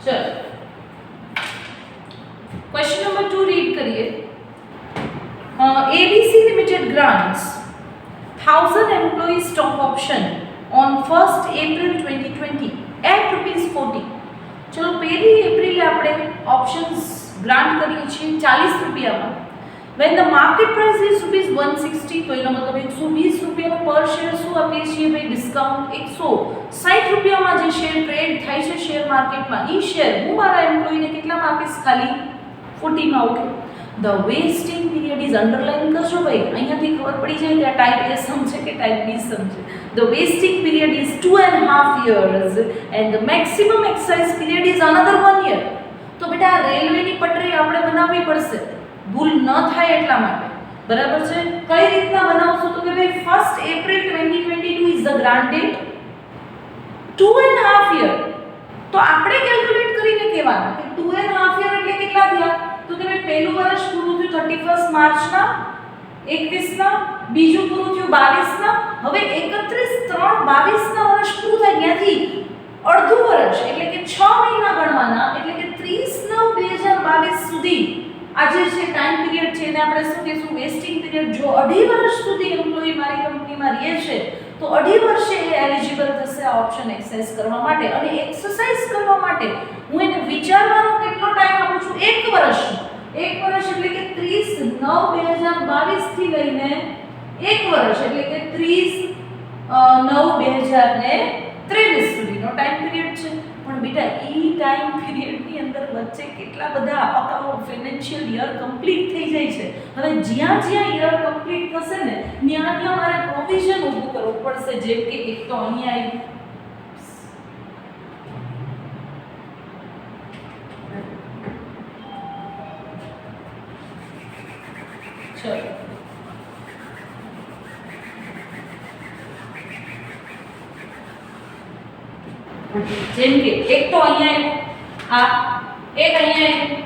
चलो question number 2 read करिए. ABC Limited grants 1000 employees stock option on 1st April 2020 at ₹40. चलो पहली April આપણે ઓપ્શન્સ ગ્રાન્ટ કરીએ છીએ 40 રૂપિયામાં. when the market price is ₹160 તો એનો મતલબ 120 રૂપિયા પર શેર શું આપીએ છીએ ભાઈ ડિસ્કાઉન્ટ. 160 રૂપિયામાં જે શેર ટ્રેડ થાય છે શેર માર્કેટમાં ઈ શેર હું મારા એમ્પ્લોયીને કેટલામાં આપીશ ખાલી 40 માં. Okay the wasting period is underline કરજો ભાઈ, અહીંયાથી ખબર પડી જાય કે આ ટાઈપ A સમ છે કે ટાઈપ B સમ છે. the wasting period is 2.5 years and the maximum exercise period is another 1 year. તો બેટા રેલવેની પટરી આપણે બનાવવી પડશે ભૂલ ન થાય એટલા માટે, બરાબર છે. કઈ રીતના બનાવશો તો કે ભાઈ 1st April 2022 is the grant date, 2.5 year તો આપણે કેલ્ક્યુલેટ કરીને કહેવાના કે 2.5 year એટલે કેટલા થયા તો કે ભાઈ પહેલું વર્ષ પૂરું થયું 31 માર્ચના 21 ના, બીજું પૂરું થયું 22 ના, હવે 31/3/22 ના વર્ષ પૂરું થાય ત્યાંથી અડધું વર્ષ એટલે કે 6 મહિના ગણવાના એટલે કે 30/9/2022 સુધી આ જે છે ટાઈમ પીરિયડ છે એને આપણે શું કહીશું વેસ્ટિંગ પીરિયડ. જો અઢી વર્ષ સુધી એમ્પ્લોયી મારી કંપનીમાં રહે છે તો અઢી વર્ષે એ એલિજિબલ થશે આ ઓપ્શન એક્સરસાઇઝ કરવા માટે. અને એક્સરસાઇઝ કરવા માટે હું એને વિચારવાનો કેટલો ટાઈમ આપું છું? એક વર્ષનો. એક વર્ષ એટલે કે 30/9/2022 થી લઈને એક વર્ષ એટલે કે 30/9/2023 સુધીનો ટાઈમ પીરિયડ છે. પણ બેટા ઈ ટાઈમ પીરિયડની અંદર વચ્ચે કેટલા બધા અકાઉન્ટ ફાઇનાન્શિયલ યર કમ્પ્લીટ થઈ જાય છે. હવે જ્યાં યર કમ્પ્લીટ થશે ને ત્યાં મારે પ્રોવિઝન ઊભું કરવું પડશે. જેમ કે એક તો અહીંયા આવ્યું ચલો જેમ કે એક તો અહીંયા આવ્યું, આ એક અહીંયા આવ્યું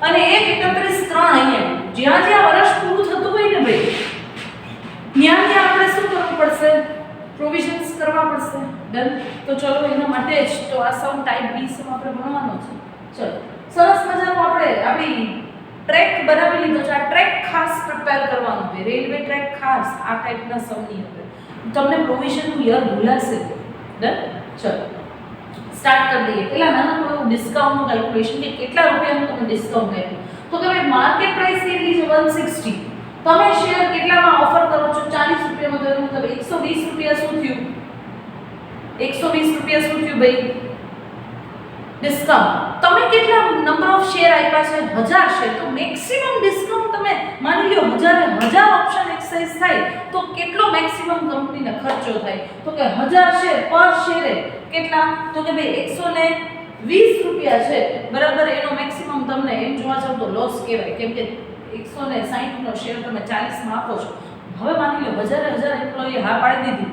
અને એક 31/3 અહીંયા આવ્યું. જ્યાં વર્ષ પૂરું થતું હોય ને ભાઈ ત્યાં આપણે શું કરવું પડશે? પ્રોવિઝન્સ કરવા પડશે. ડન. તો ચલો એના માટે જ તો આ સમ ટાઈપ B સમ આપણે ભણવાનો છે. ચલો સરસ મજાનું આપણે આપણી ટ્રેક બનાવી લીધો છે. આ ટ્રેક ખાસ પ્રિપેર કરવાનું છે. રેલવે ટ્રેક ખાસ આ ટાઈપના સમની અંદર તમને પ્રોવિઝનનું યર ભૂલાશે. ડન. ચલો સ્ટાર્ટ કરી દઈએ. પેલા નાનું ડિસ્કાઉન્ટનું કેલ્ક્યુલેશન કે કેટલા રૂપિયાનું તમે ડિસ્કાઉન્ટ આપ્યું તો કે ભાઈ માર્કેટ પ્રાઇસ કેટલી છે 160. તમે શેર કેટલામાં ઓફર કરો છો 40 રૂપિયામાં, તો એનો મતલબ 120 રૂપિયા શું થયું? 120 રૂપિયા શું થયું ભાઈ ડિસ્કાઉન્ટ. તમે કેટલા નંબર ઓફ શેર આપ્યા છે? 1000 શેર. તો મેક્સિમમ ડિસ્કાઉન્ટ તમે માની લો 1000 ઓપ્શન એક્સરસાઇઝ થાય તો કેટલો મેક્સિમમ કંપનીને ખર્ચો થાય? તો કે 1000 શેર પર શેરે કેટલા? તો કે ભાઈ 120 રૂપિયા છે, બરાબર. એનો મેક્સિમમ તમને એમ જોવા જાવ તો લોસ કહેવાય, કેમ કે 160 નો શેર તમે 40 માં આપો છો. હવે માની લો 1000 એમ્પ્લોયી હા પાડી દીધી,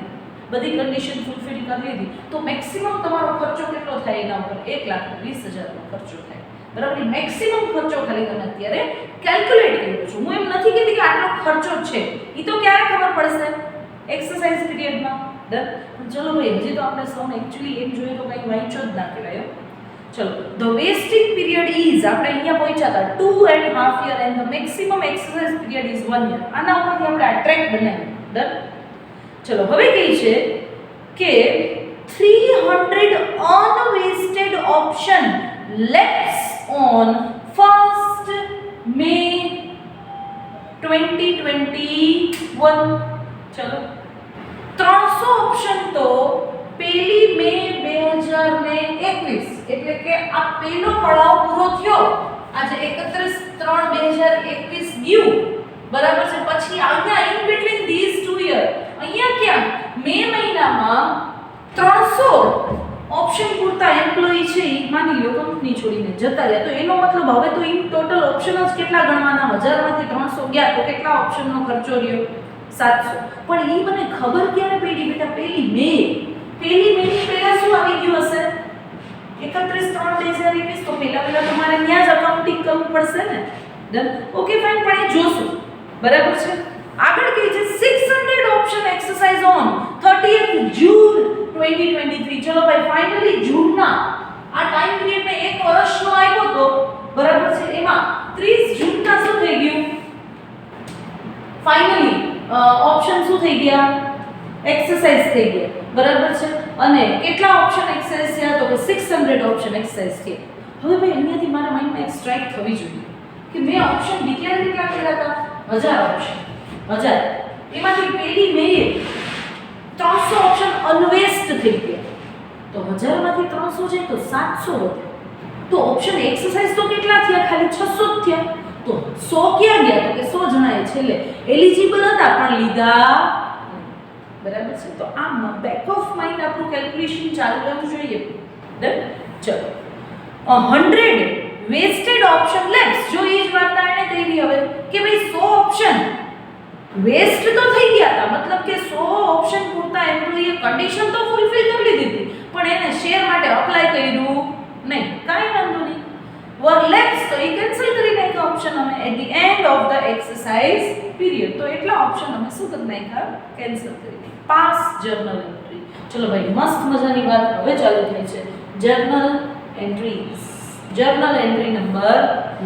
બધી કન્ડિશન ફૂલફિલ કરી લીધી, તો મેક્સિમમ તમારો ખર્ચો કેટલો થાય એના ઉપર? 1,20,000 નો ખર્ચો થાય, બરાબર. મેક્સિમમ ખર્ચો ખાલી તમે અત્યારે કેલ્ક્યુલેટ કર્યો છો. હું એમ નથી કહેતી કે આટલો ખર્ચો છે, એ તો ક્યારે ખબર પડશે? એક્સરસાઇઝ પીરિયડમાં. ડન. ચલો ભાઈ હજી તો આપણે સૌને એક્ચ્યુઅલી એમ જોઈએ તો કંઈ વાંચો જ ના કહેવાય. ચલો ધ વેસ્ટિંગ પીરિયડ ઇઝ આપણે અહીંયા પહોંચ્યા હતા 2.5 year and the maximum exercise period is 1 year. આના ઉપરથી આપણે આ ટ્રેક બનાવીએ. ડન. ચલો હવે કહી છે કે 300 unvested option lapse on 1st May 2021. ચલો 300 ઓપ્શન તો 1 મે 2021 એટલે કે આ પહેલો પડાવ પૂરો થયો. આજે 31/3/2021 ગયું, બરાબર છે. પછી અહીંયા ઇન બિટવીન ધીસ 2 યર અહીંયા ક્યાં મે મહિનામાં 300 ઓપ્શન પૂરતા એમ્પ્લોયી છે એ માની લો કંપની છોડીને જતા રહ્યા. તો એનો મતલબ હવે તો ઇન ટોટલ ઓપ્શન જ કેટલા ગણવાના? 1000 માંથી 300 ગયા તો કેટલા ઓપ્શનનો ખર્ચો રહ્યો? 700. પણ એ મને ખબર ક્યારે પડી બેટા? 1 મે. 1 મે ની પહેલા શું આવી ગયું હશે? 31/3/2021. તો પહેલા તમારે ત્યાં જ અકાઉન્ટિંગ કરવું પડશે ને. ડન. Okay fine. પણ એ જોશું, બરાબર છે. આગળ કહે છે 600 option exercise on 30th June 2023. ચલો ભાઈ ફાઇનલી જૂનના આ ટાઈમ પીરિયડને વર્ષનો આવ્યો તો બરાબર છે, એમાં 30 જૂનના શું થઈ ગયું ફાઇનલી ઓપ્શન શું થઈ ગયા એક્સરસાઇઝ થઈ ગયા બરાબર છે, અને કેટલા ઓપ્શન એક્સરસાઇઝ થયા તો કે 600 ઓપ્શન એક્સરસાઇઝ થયા. હવે ભાઈ અહીંયાથી મારા માઇન્ડમાં એક સ્ટ્રાઇક થવી જોઈએ કે મેં ઓપ્શન ડિક્લેર કેટલા કર્યા હતા 1000 ઓપ્શન 1000 એમાંથી પેલી મેએ 300 ઓપ્શન અનવેસ્ટ થઈ ગયા તો 1000 માંથી 300 છે તો 700 વધ્યા તો ઓપ્શન એક્સરસાઇઝ તો કેટલા થયા ખાલી 600 જ થયા તો 100 ક્યાં ગયા તો કે 100 જણાએ છેલ્લે એલિજિબલ હતા પણ લીધા બરાબર છે. તો આમ બેક ઓફ માઇન્ડ આપણું કેલ્ક્યુલેશન ચાલુ રહેવું જોઈએ. ડન. ચલો 100 વેસ્ટેડ ઓપ્શન લેફ્ટ. જો એ જ વાત એને કહી હવે કે ભાઈ 100 ઓપ્શન વેસ્ટ તો થઈ ગયા હતા મતલબ કે 100 ઓપ્શન પૂરતા એમ્પ્લોયીએ કન્ડિશન તો ફૂલફિલ કરી લીધી પણ એને શેર માટે અપ્લાય કર્યું નહીં. કાઈ વાંધો નહીં વર લેફ્ટ તો એ કેન્સલ કરી નાખ્યા ઓપ્શન અમે at the end of the exercise period. તો એટલા ઓપ્શન અમે શું કરી નાખ્યા કેન્સલ કરી નાખ્યા. Pass journal entry. ચલો ભાઈ મસ્ત મજાની વાત હવે ચાલુ થઈ છે. Journal entries. Journal entry number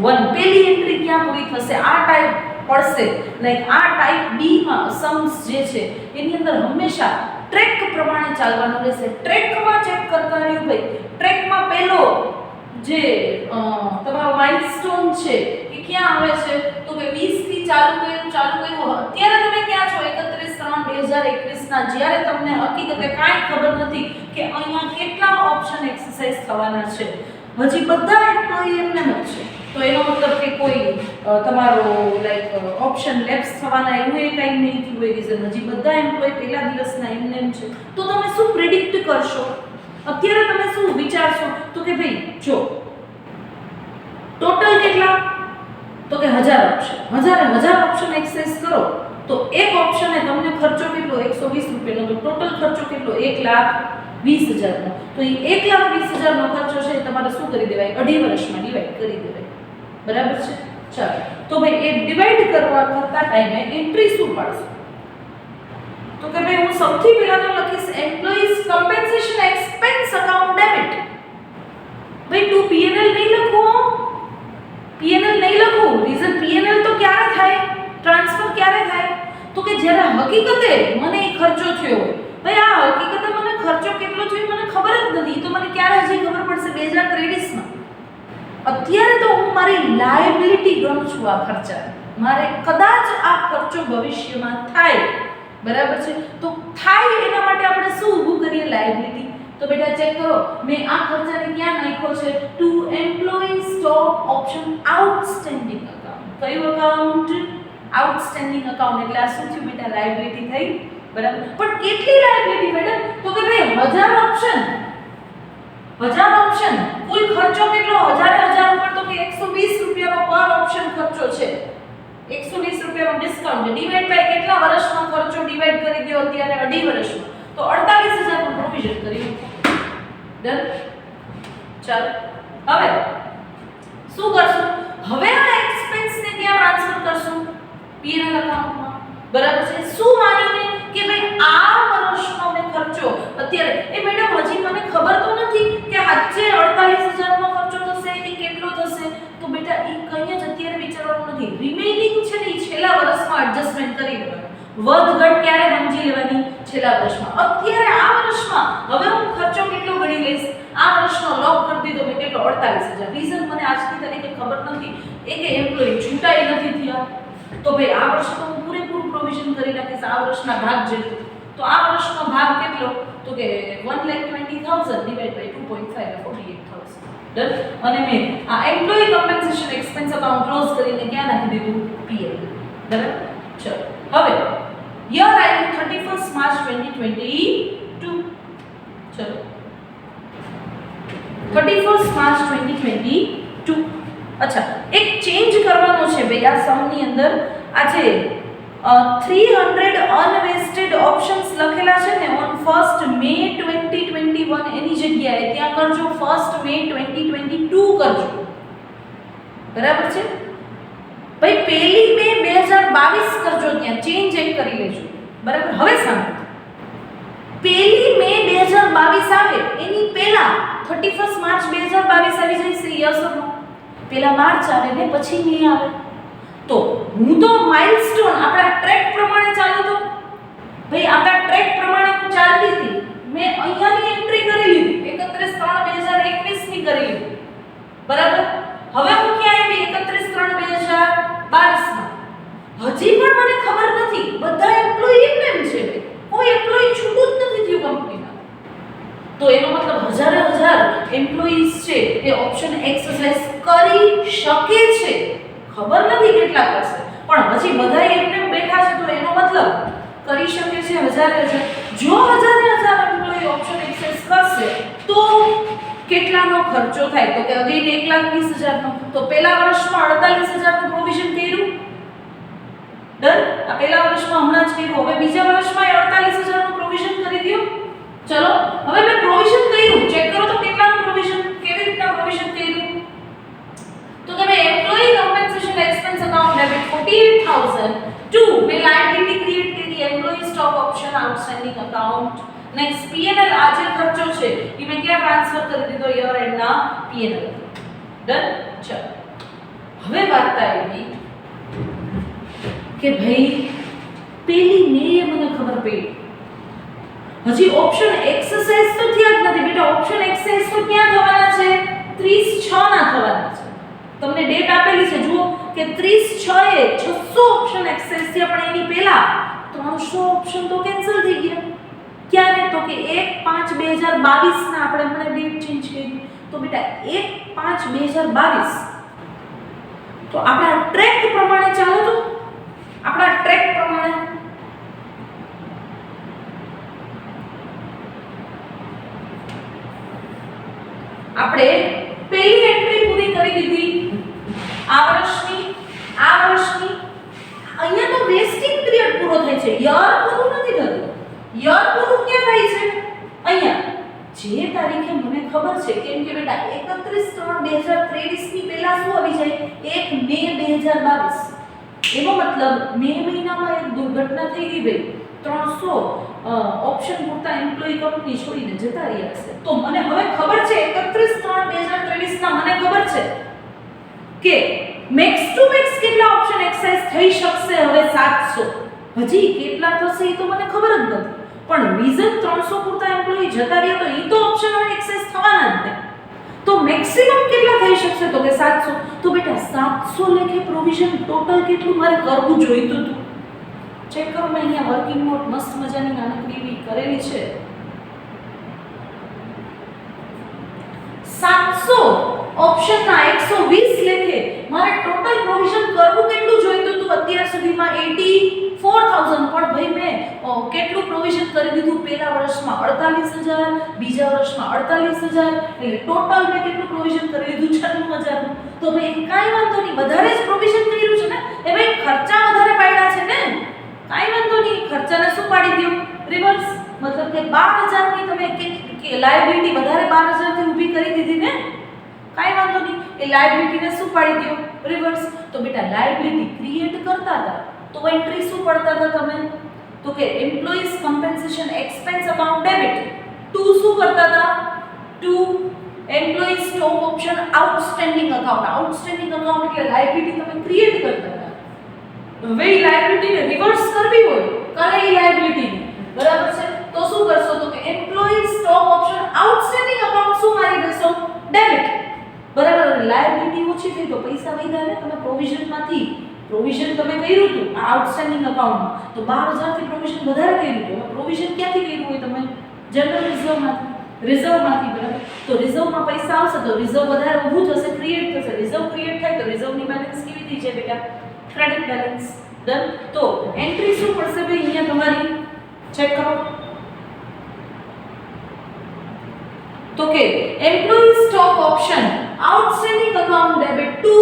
1 પેલી એન્ટ્રી ક્યાં પૂરી થશે આ ટાઈપ પડશે લાઈક આ ટાઈપ બી માં સમ્સ જે છે એની અંદર હંમેશા ટ્રેક પ્રમાણે ચાલવાનું રહેશે. ટ્રેકમાં ચેક કરતા રહ્યું ભાઈ. ટ્રેકમાં પહેલો જે તમારો માઇલસ્ટોન છે એ ક્યાં આવે છે તો કે 20 થી ચાલુ કર્યું અત્યારે તમે ક્યાં છો 31/3/2021 ના જ્યારે તમને હકીકતે કાંઈ ખબર નથી કે અહીંયા કેટલા ઓપ્શન એક્સરસાઇઝ થવાના છે. હજી બધા એમ્પ્લોયી એમને જ છે તો એનો મતલબ કે કોઈ તમારો લાઈક ઓપ્શન લેપ્સ થવાના એવું એ કંઈ નહીં થયું હોય રીઝન. હજી બધા એમ્પ્લોયી પહેલા દિવસના એમને એમ છે તો તમે શું પ્રિડિક્ટ કરશો અત્યારે તમે શું વિચારશો તો કે ભાઈ જો ટોટલ કેટલા તો કે 1000 ઓપ્શન 1000 ઓપ્શન એક્સરસાઇઝ કરો તો એક ઓપ્શને તમને ખર્ચો કેટલો 120 રૂપિયાનો તો ટોટલ ખર્ચો કેટલો 1,20,000 નો. તો એ 1,20,000 નો ખર્ચો છે તમારે શું કરી દેવાય અઢી વર્ષમાં ડિવાઈડ કરી દેવાય બરાબર છે. ચાલો તો ભાઈ એ ડિવાઈડ કરતા ટાઈમે એન્ટ્રી શું પાડશું તો કે ભાઈ હું સૌથી પહેલા તો લખીશ employees compensation expense account debit. ભાઈ તું P&L નહીં લખું P&L નહીં લખું રીઝન P&L તો ક્યારે થાય ટ્રાન્સફર ક્યારે થાય તો કે જ્યારે હકીકતે મને એ ખર્ચો થયો હોય. ભાઈ આ હકીકતે મને ખર્ચો કેટલો થયો મને ખબર જ નથી તો મને ક્યારે હજી ખબર પડશે 2023 માં. અત્યારે તો હું મારી લાયબિલિટી ગણું છું આ ખર્ચા મારે કદાચ આ ખર્ચો ભવિષ્યમાં થાય બરાબર છે તો થાય એના માટે આપણે શું ઊભું કરીએ લાયબિલિટી. તો બેટા ચેક કરો મેં આ ખર્ચાને ક્યાં નાખ્યો છે to employee stock option outstanding account. કયું અકાઉન્ટ આઉટસ્ટેન્ડિંગ અકાઉન્ટ એટલે આ શું થયું બેટા લાયબિલિટી થઈ બરાબર. પણ કેટલી લાયબિલિટી બેટા તો કે ભાઈ 1000 ઓપ્શન કુલ ખર્ચો કેટલો 1000 ઉપર તો કે 120 રૂપિયાનો પર ઓપ્શન ખર્ચો છે 120 રૂપિયાનો ડિસ્કાઉન્ટ છે ડિવાઇડ બાય કેટલા વર્ષનો ખર્ચો ડિવાઇડ કરી દો અત્યારે અઢી વર્ષનો તો 48,000 નું પ્રોવિઝન કર્યું. ડન. ચાલો હવે શું કરશું હવે આ એક્સપેન્સ ને ક્યાં ટ્રાન્સફર કરશું P&L અકાઉન્ટમાં બરાબર છે. શું માનીને કે ભાઈ આ વર્ષનો મે ખર્ચો અત્યારે એ મેડમ હજી મને ખબર તો નથી કે સાચે 48,000 નો ખર્ચો થશે કે કેટલો થશે તો બેટા એ કંઈ જ અત્યારે વિચારવાનું નથી. રિમેઇનિંગ છે ને છેલ્લા વર્ષમાં એડજસ્ટમેન્ટ કરી લેવાનું. વધઘટ ક્યારે સમજી લેવાની છેલ્લા વર્ષમાં. અત્યારે આ વર્ષમાં હવે હું ખર્ચો કેટલો ગણી લઈશ આ વર્ષનો લોક કરી દીધો મેં કેટલો 48,000. રીઝન મને આજની તારીખે ખબર નથી એ કે એમ્પ્લોયી છૂટાઈ નથી થયા તો ભાઈ આ વર્ષે તો હું પૂરેપૂરું પ્રોવિઝન કરી નાખીશ આ વર્ષના ભાગ જેટલું. તો આ વર્ષનો ભાગ કેટલો તો કે 1,20,000 ડિવાઇડ બાય 2.5 48,000. ડન. અને મેં આ employee compensation expense account close કરીને ક્યાં નાખી દીધું P&L બરાબર. ચલો હવે યર આઈ 31st March 2022. ચલો 31st March 2022. અચ્છા એક ચેન્જ કરવાનો છે ભાઈ આ સમની અંદર આ જે 300 અનવેસ્ટેડ ઓપ્શન્સ લખેલા છે ને ઓન 1st May 2021 એની જગ્યાએ ત્યાં કરજો 1st May 2022 કરજો બરાબર છે. ભાઈ પહેલી મે 2022 કરજો ત્યાં ચેન્જ એક કરી લેજો બરાબર. હવે સાંભળો પહેલી મે 2022 આવે એની પહેલા 31 માર્ચ 2022 આવી જશે? યસ ઓર નો? પહેલા માર્ચ આવે ને પછી મે આવે. તો હું તો માઇલસ્ટોન આપણા ટ્રેક પ્રમાણે ચાલુ તો ભાઈ આપણા ટ્રેક પ્રમાણે હું ચાલતી હતી. મેં અહીંયાની એન્ટ્રી કરી લીધી 31/3/2021 ની કરી લીધી. બરાબર. હવે હું ક્યાં આવી? 31/3/2022 માં. હજી પણ મને ખબર નથી, બધા એમ્પ્લોયી એમ છે, કોઈ એમ્પ્લોયી છૂટું જ નથી થયું કંપનીના. તો એનો મતલબ હજાર એમ્પ્લોઈઝ છે એ ઓપ્શન એક્સરસાઇઝ કરી શકે છે. ખબર નથી કેટલા કરશે, પણ હજી બધા એમને બેઠા છે, તો એનો મતલબ કરી શકે છે હજાર. જો હજાર એમ્પ્લોયી ઓપ્શન એક્સરસાઇઝ કરશે તો કેટલાનો ખર્ચો થાય? તો કે અગેન 1,20,000 નો. તો પહેલા વર્ષમાં 48,000 નું પ્રોવિઝન કર્યું. ડન. આ પહેલા વર્ષમાં હમણાં જ કર્યું. હવે બીજા વર્ષમાં 48,000 નું પ્રોવિઝન કરી દો. ચલો હવે મેં પ્રોવિઝન કર્યું, ચેક કરો તો કેટલાનું પ્રોવિઝન, કેવી રીતના પ્રોવિઝન કર્યું? તો તમે employee compensation expense account debit 48,000 to મે લાયબિલિટી ક્રિએટ કરી employee stock option outstanding account. Next P&L આ જે ખર્ચો છે એ મેં ક્યાં ટ્રાન્સફર કરી દીધો? યર એન્ડ ના P&L. ડન. ચલો હવે વાત આવી કે ભાઈ પેલી મે મને ખબર પડી, હજી ઓપ્શન એક્સરસાઇઝ તો થયા જ નથી બેટા. ઓપ્શન એક્સરસાઇઝ તો ક્યાં થવાના છે? 30/6 ના થવાના છે. તમને ડેટ આપેલી છે, જુઓ કે 30/6 એ 600 ઓપ્શન એક્સરસાઇઝ થયા, પણ એની પહેલા 300 ઓપ્શન તો કેન્સલ થઈ ગયા. ક્યારે? તો કે 1/5/2022 ના આપણે હમણાં ડેટ ચેન્જ કરી. તો બેટા 1/5/2022 તો આપણા ટ્રેક પ્રમાણે ચાલો. તો આપણા ટ્રેક પ્રમાણે આપણે પહેલી એન્ટ્રી પૂરી કરી દીધી આ વર્ષની. અહીંયા તો વેસ્ટિંગ પિરિયડ પૂરો થાય છે, યર પૂરું નથી થતું. યર પૂરું ક્યાં થાય છે? અહીંયા જે તારીખે મને ખબર છે, કેમ કે બેટા 31/3/2023 ની પહેલા શું આવી જાય? 1 મે 2022. એનો મતલબ મે મહિનામાં એક દુર્ઘટના થઈ ગઈ ભાઈ, 300 ઓપ્શન પૂરતા એમ્પ્લોયી કંપની છોડીને જતા રહ્યા છે. તો મને હવે ખબર છે 31/3/2023 ના મને ખબર છે કે મેક્સ ટુ મેક્સ કેટલા ઓપ્શન એક્સરસાઇઝ થઈ શકશે? હવે 700. હજી કેટલા થશે એ તો મને ખબર જ નથી, પણ રીઝન 300 પૂરતા એમ્પ્લોયી જતા રહ્યા, તો એ તો ઓપ્શન એક્સરસાઇઝ થવાના જ ને. તો મેક્સિમમ કેટલા થઈ શકશે? તો કે 700. તો બેટા 700 લેખે પ્રોવિઝન ટોટલ કેટલું મારે કરવું જોઈતું હતું? ચેક કરો. મેં અહીંયા વર્કિંગ નોટ મસ્ત મજાની નાનકડી એવી કરેલી છે. 700 ઓપ્શનના 120 લેખે મારે ટોટલ પ્રોવિઝન કરવું કેટલું જોઈતું હતું? અત્યાર સુધીમાં 84,000. પણ ભાઈ મેં કેટલું પ્રોવિઝન કરી દીધું? પહેલા વર્ષમાં 48,000, બીજા વર્ષમાં 48,000, એટલે ટોટલ મેં કેટલું પ્રોવિઝન કરી દીધું? 96,000. તો ભાઈ કાંઈ વાંધો નહીં, વધારે જ પ્રોવિઝન કર્યું છે ને. એ ભાઈ ખર્ચા વધારે પાડ્યા છે ને, કાંઈ વાંધો નહીં. ખર્ચાને શું પાડી દો? રિવર્સ. મતલબ કે 12,000 ની તમે કે લાયબિલિટી વધારે 12,000 થી ઊભી કરી દીધી ને, કાંઈ વાંધો નહીં. એ લાયબિલિટીને શું પાડી દો? રિવર્સ. તો બેટા લાયબિલિટી ક્રિએટ કરતા હતા તો એન્ટ્રી શું પડતા હતા તમે? તો કે employees compensation expense account debit to શું કરતા હતા? To employees stock option outstanding account. Outstanding account એટલે લાયબિલિટી તમે ક્રિએટ કરતા હતા. હવે એ લાયબિલિટીને રિવર્સ કરવી હોય, કરેલી લાયબિલિટીને, બરાબર છે, તો શું કરશો? તો કે employee stock option outstanding account શું મારી દેશો? ડેબિટ. બરાબર. લાયબિલિટી ઓછી થઈ તો પૈસા વધ્યા ને. તમે પ્રોવિઝનમાંથી પ્રોવિઝન તમે કર્યું હતું આ આઉટસ્ટેન્ડિંગ અકાઉન્ટમાં, તો 12,000 થી પ્રોવિઝન વધારે કર્યું હતું. પ્રોવિઝન ક્યાંથી કર્યું હોય તમે? જનરલ રિઝર્વમાંથી. બરાબર. તો રિઝર્વમાં પૈસા આવશે તો રિઝર્વ વધારે ઊભું થશે, ક્રિએટ થશે. રિઝર્વ ક્રિએટ થાય તો રિઝર્વની બેલેન્સ કેવી થઈ જાય બેટા? Credit balance. ડન. તો એન્ટ્રી શું પડશે ભાઈ અહીંયા તમારી? ચેક કરો. તો કે employee stock option outstanding account debit to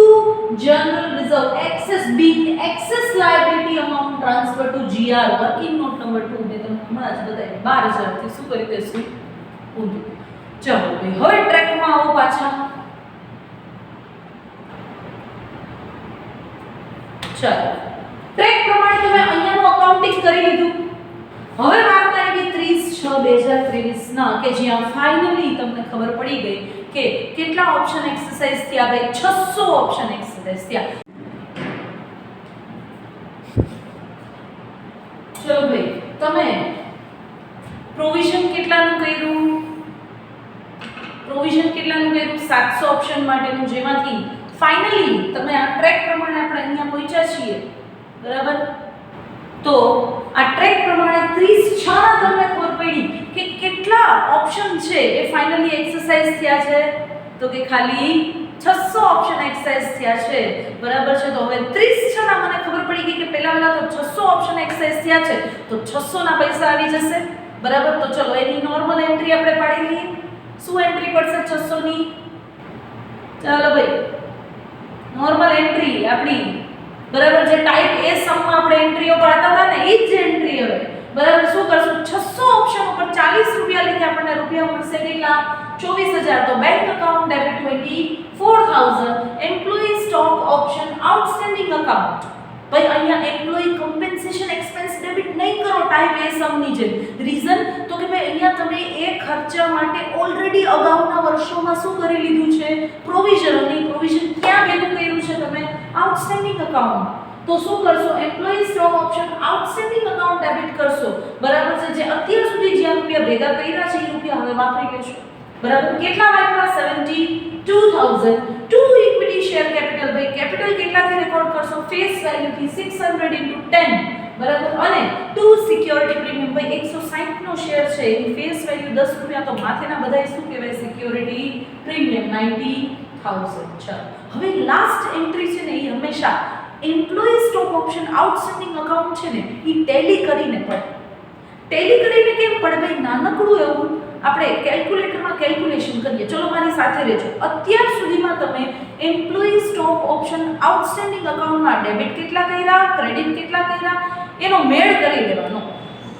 general reserve excess B excess liability amount transfer to GR working note number 2 મેં તમને હમણાં જ બતાવી. 12,000 થી શું કરી દેશું? ઊંધું. ચલો ભાઈ હવે ટ્રેકમાં આવો પાછા. ચાલો ટ્રેક પ્રમાણે તમે અહીંયાનું અકાઉન્ટિંગ કરી લીધું. હવે વાત આવી 30/6/2022 6/2023 ના કે જ્યાં ફાઇનલી તમને ખબર પડી ગઈ કે કેટલા ઓપ્શન એક્સરસાઇઝ થયા ભાઈ 600 ઓપ્શન એક્સરસાઇઝ થયા. ચલો ભાઈ તમે પ્રોવિઝન કેટલાનું કર્યું 700 ઓપ્શન માટેનું, જેમાંથી ફાઇનલી તમે આ ટ્રેક પ્રમાણે આપણે અહીંયા પહોંચ્યા છીએ બરાબર. તો આ ટ્રેક પ્રમાણે 36 ના તમને ખબર પડી કે કેટલા ઓપ્શન છે એ ફાઇનલી એક્સરસાઇઝ થયા છે, તો કે ખાલી 600 ઓપ્શન એક્સરસાઇઝ થયા છે બરાબર છે. તો હવે 36 ના મને ખબર પડી ગઈ કે પહેલા તો 600 ઓપ્શન એક્સરસાઇઝ થયા છે તો 600 ના પૈસા આવી જશે બરાબર. તો ચલો એની નોર્મલ એન્ટ્રી આપણે પાડી લઈએ. શું એન્ટ્રી પડશે 600 ની? ચાલો ભાઈ નોર્મલ એન્ટ્રી આપણી બરાબર, જે ટાઈપ એ સમમાં આપણે એન્ટ્રીઓ પાડતા હતા ને એ જ એન્ટ્રી હવે બરાબર. શું કરશું 600 ઓપ્શન ઉપર 40 રૂપિયા લખી આપણને રૂપિયા મળશે કેટલા 24000. તો bank account debit 24000, employee stock option outstanding account. ભાઈ અહીંયા એમ્પ્લોયી કમ્પેન્સેશન એક્સપેન્સ ડેબિટ નહીં કરો ટાઈપ એ સમની જેમ. રીઝન તો કે ભાઈ અહીંયા તમે એ ખર્ચા માટે ઓલરેડી અગાઉના વર્ષોમાં શું કરી લીધું છે પ્રોવિઝન, અને પ્રોવિઝન ક્યાં ભેગું કર્યું છે તમે આઉટસ્ટેન્ડિંગ અકાઉન્ટ. તો શું કરશો employee stock option outstanding account debit કરશો બરાબર છે. જે અત્યાર સુધી જે રૂપિયા ભેગા કર્યા છે એ રૂપિયા હવે વાપરી લેશો બરાબર. કેટલા વાપરા 72000. ટુ ઇક્વિટી શેર કેપિટલ, ભાઈ કેપિટલ કેટલાથી રેકોર્ડ કરશો ફેસ વેલ્યુ થી 600 * 10 બરાબર. અને ટુ સિક્યોરિટી પ્રીમિયમ, ભાઈ 160 નો શેર છે એની ફેસ વેલ્યુ 10 રૂપિયા, તો માથેના બધાય શું કહેવાય સિક્યોરિટી પ્રીમિયમ 90000. ચાલો હવે લાસ્ટ એન્ટ્રી છે ને એ હંમેશા employee stock option outstanding account છે ને એ ટેલી કરીને પડે. ટેલી કરીને કેમ પડે ભાઈ? નાનકડું એવું આપણે કેલ્ક્યુલેટરમાં કેલ્ક્યુલેશન કરીએ. ચલો મારી સાથે રહેજો. અત્યાર સુધીમાં તમે એમ્પ્લોયી સ્ટોક ઓપ્શન આઉટસ્ટેન્ડિંગ અકાઉન્ટમાં ડેબિટ કેટલા કર્યા, ક્રેડિટ કેટલા કર્યા, એનો મેળ કરી લેવાનો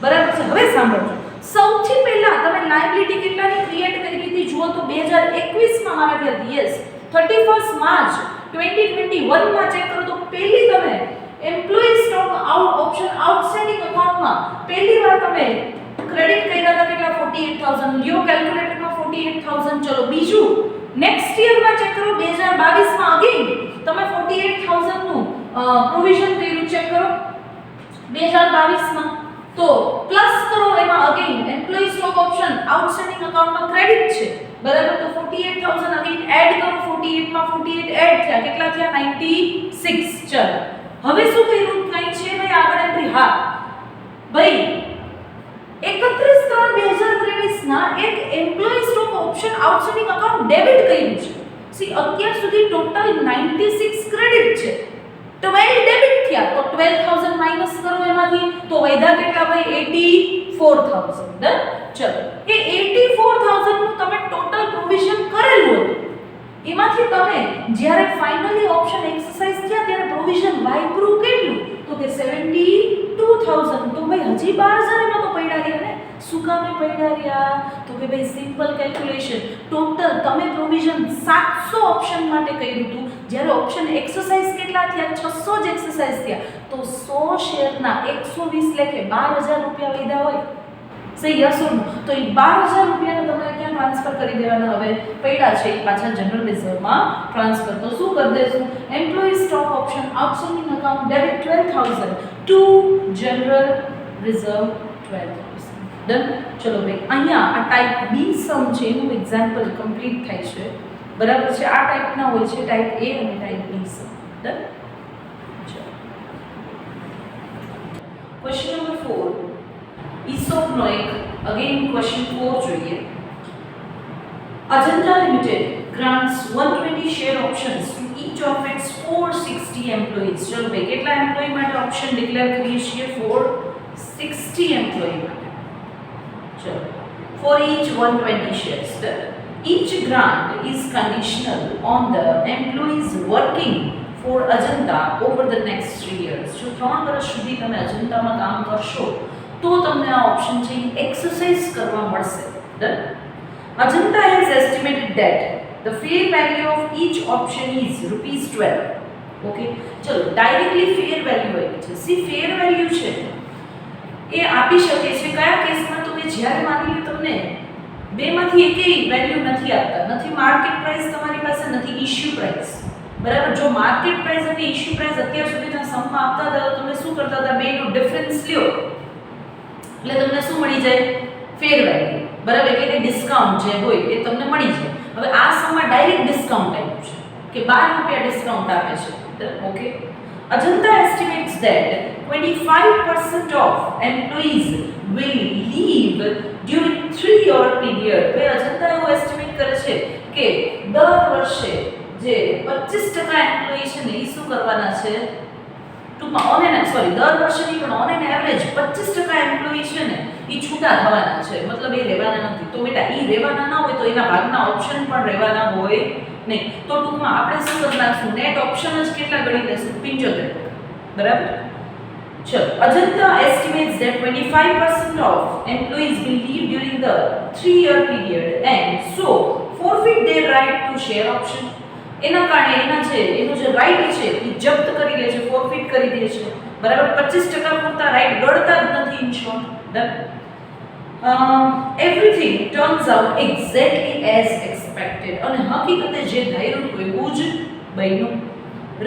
બરાબર છે. હવે સાંભળજો, સૌથી પહેલા તમે લાયબિલિટી કેટલાની ક્રિએટ કરી હતી જુઓ તો 2021 માં મારા ખ્યાલથી યસ 31 માર્ચ 2021 માં ચેક કરો તો પહેલી તમે એમ્પ્લોયી સ્ટોક ઓપ્શન આઉટસ્ટેન્ડિંગ અકાઉન્ટમાં પહેલી વાર તમે ક્રેડિટ કર્યા હતા કેટલા 48000. લ્યો કેલ્ક્યુલેટરમાં 48000. ચલો બીજું નેક્સ્ટ યરમાં ચેક કરો 2022 માં અગેન તમે 48000 નું પ્રોવિઝન કર્યું ચેક કરો 2022 માં. તો પ્લસ કરો એમાં again employee stock option outstanding અકાઉન્ટમાં ક્રેડિટ છે બરાબર. તો 48000 અગેન એડ કરો 48 માં 48 એડ થયા કેટલા થયા 96. ચલો હવે શું કર્યું કઈ છે ભાઈ આગળ એન્ટ્રી? હા ભાઈ 31/3/2023 ના એક employee stock option outstanding account debit કર્યું છે. સી અત્યાર સુધી ટોટલ 96 ક્રેડિટ છે, 12 ડેબિટ થયા તો 12000 માઈનસ કરો એમાંથી તો વધ્યા કેટલા ભાઈ 84000. ડન. ચલો એ 84000 નું તમે ટોટલ પ્રોવિઝન કરેલું હતું એમાંથી તમે જ્યારે ફાઇનલી ઓપ્શન એક્સરસાઇઝ થયા ત્યારે પ્રોવિઝન વાપર્યું કેટલું તો કે 72000. તો ભાઈ હજી 12000 એમાં તો પડ્યા રહ્યા ને. શું કામે પડ્યા રહ્યા તો કે ભાઈ સિમ્પલ કેલ્ક્યુલેશન ટોટલ તમે પ્રોવિઝન 700 ઓપ્શન માટે કર્યું હતું, જ્યારે ઓપ્શન એક્સરસાઇઝ કેટલા થયા 600 જ એક્સરસાઇઝ થયા તો 100 શેરના 120 લેખે 12000 રૂપિયા લીધા હોય સહી યસ ઓર નો. તો એ 12000 રૂપિયાને તમારે ક્યાં ટ્રાન્સફર કરી દેવાના હવે પડ્યા છે એ પાછા જનરલ રિઝર્વમાં ટ્રાન્સફર. તો શું કરી દેશું employee stock option outstanding account debit 12000 to general reserve 12000. Done. ચલો ભાઈ અહીંયા આ ટાઈપ બી સમ છે એનું એક્ઝામ્પલ કમ્પ્લીટ થાય છે બરાબર છે. આ ટાઈપના હોય છે ટાઈપ એ અને ટાઈપ બી સમ. ડન. ક્વેશ્ચન નંબર 4 ESOP નો એક અગેન ક્વેશ્ચન 4 જોઈએ. Ajanta Limited grants 120 share options to each of its 460 employees. ચલો ભાઈ કેટલા એમ્પ્લોયી માટે ઓપ્શન ડિક્લેર કરીએ છીએ 460 એમ્પ્લોયી માટે. ચલો for each 120 shares. Each grant is conditional on the employees working for Ajanta over the next 3 years. જો 3 વર્ષ સુધી તમે અજંતામાં કામ કરશો તો તમને આ ઓપ્શન છે એક્સરસાઇઝ કરવા મળશે. Done. Ajanta has estimated that the fair value of each option is ₹12. Okay ચલો ડાયરેક્ટલી ફેર વેલ્યુ આવી છે. સી ફેર વેલ્યુ છે એ આપી શકે છે કયા કેસમાં તો કે જ્યારે માની લો તમને બેમાંથી એકેય વેલ્યુ નથી આપતા, નથી માર્કેટ પ્રાઇસ તમારી પાસે, નથી ઇશ્યુ પ્રાઇસ, બરાબર. જો માર્કેટ પ્રાઇસ અને ઇશ્યુ પ્રાઇસ અત્યાર સુધીના સમમાં આપતા હતા તો તમે શું કરતા હતા, બેનો ડિફરન્સ લ્યો એટલે તમને શું મળી જાય, ફેર વેલ્યુ, બરાબર. એટલે કે ડિસ્કાઉન્ટ જે હોય એ તમને મળી જાય. હવે આ સમમાં ડાયરેક્ટ ડિસ્કાઉન્ટ આપ્યું છે કે 12 રૂપિયા ડિસ્કાઉન્ટ આપે છે, okay. Ajanta estimates that 25% of employees will leave during 3-year period. ભાઈ અજંતા એવું એસ્ટિમેટ કરે છે કે દર વર્ષે જે 25% એમ્પ્લોયી છે ને એ શું કરવાના છે, ટૂંકમાં દર વર્ષે નહીં પણ ઓન એન એવરેજ 25% એમ્પ્લોયી છે ને એ છૂટા થવાના છે, મતલબ એ રહેવાના નથી. તો બેટા એ રહેવાના ના હોય તો એના ભાગના ઓપ્શન પણ રહેવાના હોય નહીં. તો ટૂંકમાં આપણે શું કરી નાખશું, નેટ ઓપ્શન જ કેટલા ગણી લેશું, 75, બરાબર. ચલો, Ajanta estimates that 25% of employees will leave during the 3-year period and so forfeit their right to share option. એના કારણે એનો જે રાઈટ છે એ જપ્ત કરી લે છે, ફોરફિટ કરી દે છે, બરાબર. 25% પૂરતા રાઈટ ગળતા જ નથી, in short. Done. Everything turns out exactly as expected. અને હકીકતે જે ધાર્યું હતું એવું જ બન્યું.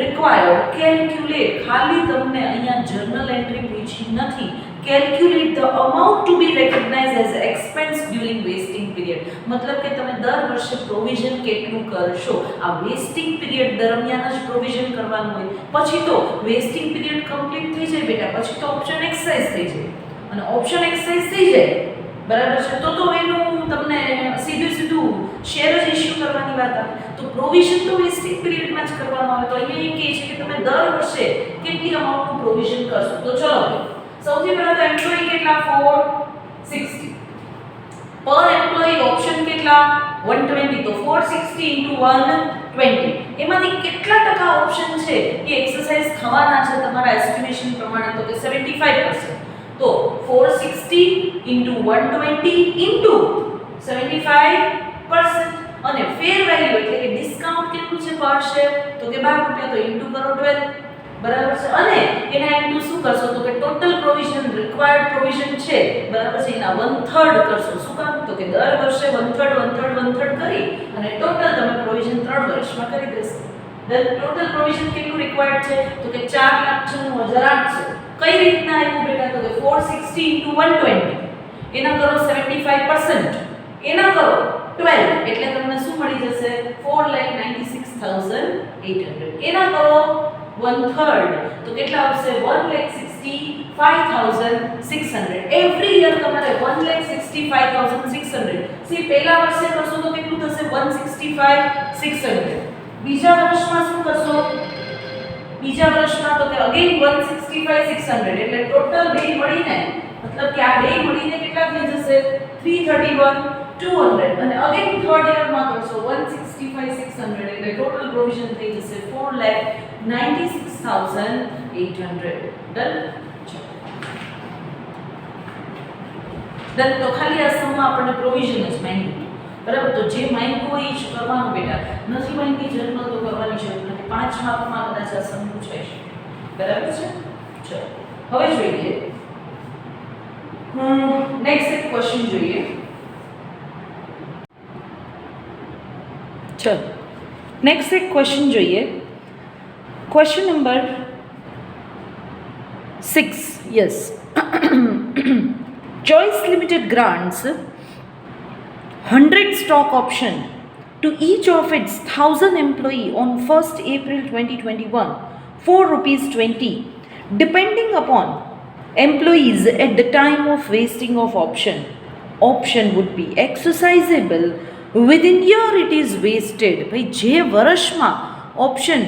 રિક્વાયર્ડ કેલ્ક્યુલેટ, ખાલી તમને અહીંયા જર્નલ એન્ટ્રી પૂછી નથી, calculate the amount to be recognise as expense during vesting period. મતલબ કે તમે દર વર્ષે પ્રોવિઝન કેટલું કરશો, આ વેસ્ટિંગ પીરિયડ દરમિયાન જ પ્રોવિઝન કરવાનું હોય. પછી તો વેસ્ટિંગ પીરિયડ કમ્પ્લીટ થઈ જાય બેટા, પછી તો ઓપ્શન એક્સરસાઇઝ થઈ જાય, અને ઓપ્શન એક્સરસાઇઝ થઈ જાય, બરાબર છે, તો એનું તમને સીધું શેર જ ઇશ્યુ કરવાની વાત આવે. તો પ્રોવિઝન તો વેસ્ટિંગ પીરિયડમાં જ કરવાનું આવે. તો અહીંયા એ કહે છે કે તમે દર વર્ષે કેટલી અમાઉન્ટનું પ્રોવિઝન કરશો. તો ચલો સૌથી પહેલા તો એમ્પ્લોયી કેટલા, 460 પર એમ્પ્લોયી, ઓપ્શન કેટલા, 120. તો 460 into 120, એમાંથી કેટલા ટકા ઓપ્શન છે એ એક્સરસાઇઝ થવાના છે તમારા એસ્ટિમેશન પ્રમાણે, તો કે 75%. તો 460 into 120 into 75%. અને ફેર વેલ્યુ એટલે કે ડિસ્કાઉન્ટ કેટલું છે પર શેર, તો કે 12 રૂપિયા, તો ઇન્ટુ કરો 12, બરાબર છે. અને એના ઇન્ટુ શું કરશો, તો કે ટોટલ પ્રોવિઝન, રિક્વાયર્ડ પ્રોવિઝન છે, બરાબર છે, એના 1/3 કરશો. શું કામ, તો કે દર વર્ષે 1/3 કરી અને ટોટલ તમે પ્રોવિઝન 3 વર્ષમાં કરી દેશો. ટોટલ પ્રોવિઝન કેટલું રિક્વાયર્ડ છે, તો કે 4,96,800. કઈ રીતના આવ્યું બેટા, તો કે 460 into 120, એના કરો 75%, એના કરો 12 એટલે તમને શું મળી જશે, 4,96,800. એના કરો 1/3 તો કેટલા આવશે, 1,65,600. એવરી યર તમારે 1,65,600. સી પહેલા વર્ષે કરશો તો કેટલું થશે, 165,600. બીજા વર્ષમાં શું કરશો, બીજા વર્ષમાં તો કે અગેન 165,600. એટલે ટોટલ બે મળીને, મતલબ કે આ બે મળીને કેટલા થઈ જશે, 331,200. અને અગેન થર્ડ યરમાં કરશો 165,600 એટલે ટોટલ પ્રોવિઝન થઈ જશે 4,96,800. ડન. તો ખાલી આ સમમાં આપણને પ્રોવિઝન જ માંગ્યું, બરાબર. તો જે માંગ્યું હોય એ જ કરવાનું બેટા, નથી માંગી જર્નલ તો કરવાની જરૂર નથી. 5 માર્કમાં કદાચ આ સમ પૂછાય છે, બરાબર છે. ચલો હવે જોઈએ નેક્સ્ટ એક ક્વેશ્ચન જોઈએ. ચલો નેક્સ્ટ એક ક્વેશ્ચન જોઈએ. Question number 6. Yes. Choice Limited grants 100 stock option to each of its 1,000 employee on 1st April 2021 for ₹20, depending upon employees at the time of vesting of option. Option would be exercisable within year it is vested. ભાઈ જે વર્ષમાં option